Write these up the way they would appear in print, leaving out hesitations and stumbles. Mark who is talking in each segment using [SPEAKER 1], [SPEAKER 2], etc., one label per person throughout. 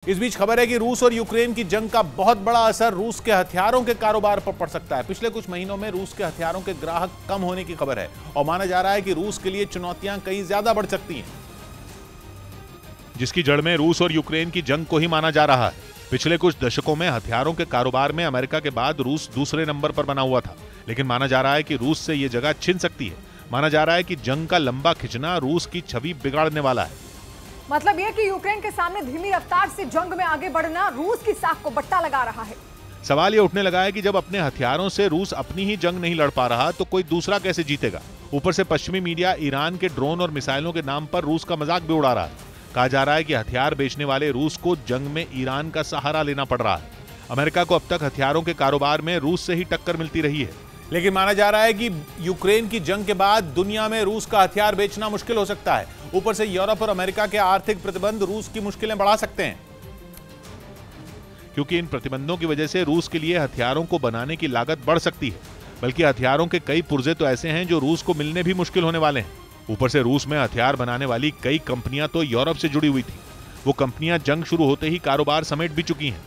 [SPEAKER 1] इस बीच खबर है कि रूस और यूक्रेन की जंग का बहुत बड़ा असर रूस के हथियारों के कारोबार पर पड़ सकता है। पिछले कुछ महीनों में रूस के हथियारों के ग्राहक कम होने की खबर है और माना जा रहा है कि रूस के लिए चुनौतियां कहीं ज्यादा बढ़ सकती हैं, जिसकी जड़ में रूस और यूक्रेन की जंग को ही माना जा रहा है। पिछले कुछ दशकों में हथियारों के कारोबार में अमेरिका के बाद रूस दूसरे नंबर पर बना हुआ था, लेकिन माना जा रहा है कि रूस से यह जगह छिन सकती है। माना जा रहा है कि जंग का लंबा खिंचना रूस की छवि बिगाड़ने वाला है।
[SPEAKER 2] मतलब यह कि यूक्रेन के सामने धीमी रफ्तार से जंग में आगे बढ़ना रूस की साख को बट्टा लगा रहा है।
[SPEAKER 1] सवाल यह उठने लगा है कि जब अपने हथियारों से रूस अपनी ही जंग नहीं लड़ पा रहा तो कोई दूसरा कैसे जीतेगा। ऊपर से पश्चिमी मीडिया ईरान के ड्रोन और मिसाइलों के नाम पर रूस का मजाक भी उड़ा रहा है। कहा जा रहा है कि हथियार बेचने वाले रूस को जंग में ईरान का सहारा लेना पड़ रहा है। अमेरिका को अब तक हथियारों के कारोबार में रूस से ही टक्कर मिलती रही है, लेकिन माना जा रहा है कि यूक्रेन की जंग के बाद दुनिया में रूस का हथियार बेचना मुश्किल हो सकता है। ऊपर से यूरोप और अमेरिका के आर्थिक प्रतिबंध रूस की मुश्किलें बढ़ा सकते हैं, क्योंकि इन प्रतिबंधों की वजह से रूस के लिए हथियारों को बनाने की लागत बढ़ सकती है। बल्कि हथियारों के कई पुर्जे तो ऐसे हैं जो रूस को मिलने भी मुश्किल होने वाले हैं। ऊपर से रूस में हथियार बनाने वाली कई कंपनियां तो यूरोप से जुड़ी हुई थी। वो कंपनियां जंग शुरू होते ही कारोबार समेट भी चुकी हैं।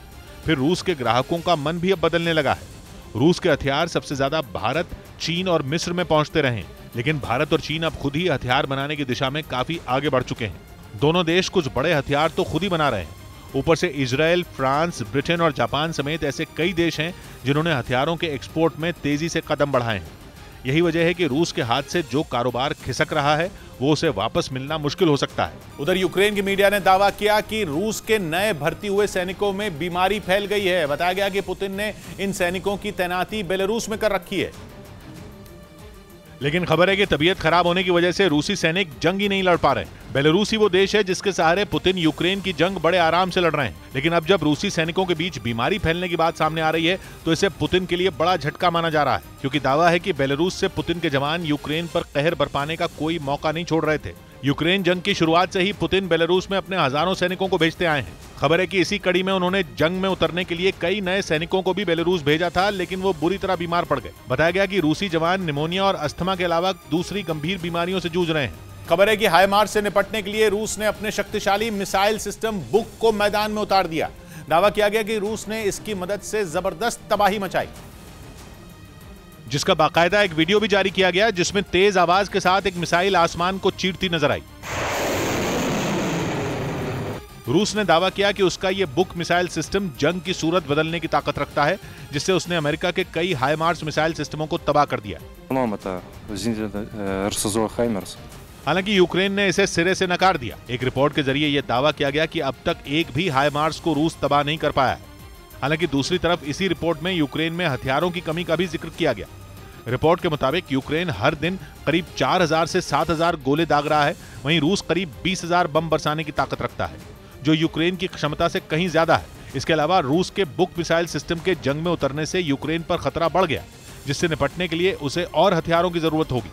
[SPEAKER 1] फिर रूस के ग्राहकों का मन भी अब बदलने लगा है। रूस के हथियार सबसे ज्यादा भारत, चीन और मिस्र में पहुंचते रहे, लेकिन भारत और चीन अब खुद ही हथियार बनाने की दिशा में काफी आगे बढ़ चुके हैं। दोनों देश कुछ बड़े हथियार तो खुद ही बना रहे हैं। ऊपर से इजराइल, फ्रांस, ब्रिटेन और जापान समेत ऐसे कई देश हैं जिन्होंने हथियारों के एक्सपोर्ट में तेजी से कदम बढ़ाए हैं। यही वजह है कि रूस के हाथ से जो कारोबार खिसक रहा है वो उसे वापस मिलना मुश्किल हो सकता है। उधर यूक्रेन की मीडिया ने दावा किया कि रूस के नए भर्ती हुए सैनिकों में बीमारी फैल गई है। बताया गया कि पुतिन ने इन सैनिकों की तैनाती बेलारूस में कर रखी है, लेकिन खबर है कि तबीयत खराब होने की वजह से रूसी सैनिक जंग ही नहीं लड़ पा रहे। बेलारूस ही वो देश है जिसके सहारे पुतिन यूक्रेन की जंग बड़े आराम से लड़ रहे हैं, लेकिन अब जब रूसी सैनिकों के बीच बीमारी फैलने की बात सामने आ रही है तो इसे पुतिन के लिए बड़ा झटका माना जा रहा है, क्योंकि दावा है कि बेलारूस से पुतिन के जवान यूक्रेन पर कहर बरपाने का कोई मौका नहीं छोड़ रहे थे। यूक्रेन जंग की शुरुआत से ही पुतिन बेलारूस में अपने हजारों सैनिकों को भेजते आए हैं। खबर है कि इसी कड़ी में उन्होंने जंग में उतरने के लिए कई नए सैनिकों को भी बेलारूस भेजा था, लेकिन वो बुरी तरह बीमार पड़ गए। बताया गया कि रूसी जवान निमोनिया और अस्थमा के अलावा दूसरी गंभीर बीमारियों से जूझ रहे हैं। खबर है कि हाइमार्स से निपटने के लिए रूस ने अपने शक्तिशाली मिसाइल सिस्टम बुक को मैदान में उतार दिया। दावा किया गया कि रूस ने इसकी मदद से जबरदस्त तबाही मचाई, जिसका बाकायदा एक वीडियो भी जारी किया गया जिसमें तेज आवाज के साथ एक मिसाइल आसमान को चीरती नजर आई। रूस ने दावा किया कि उसका यह बुक मिसाइल सिस्टम जंग की सूरत बदलने की ताकत रखता है, जिससे उसने अमेरिका के कई हाइमार्स मिसाइल सिस्टमों को तबाह कर दिया। हालांकि यूक्रेन ने इसे सिरे से नकार दिया। एक रिपोर्ट के जरिए यह दावा किया गया कि अब तक एक भी हाइमार्स को रूस तबाह नहीं कर पाया है। हालांकि दूसरी तरफ इसी रिपोर्ट में यूक्रेन में हथियारों की कमी का भी जिक्र किया गया। रिपोर्ट के मुताबिक यूक्रेन हर दिन करीब 4000 से 7000 गोले दाग रहा है, वहीं रूस करीब 20000 बम बरसाने की ताकत रखता है, जो यूक्रेन की क्षमता से कहीं ज्यादा है। इसके अलावा रूस के बुक मिसाइल सिस्टम के जंग में उतरने से यूक्रेन पर खतरा बढ़ गया, जिससे निपटने के लिए उसे और हथियारों की जरूरत होगी।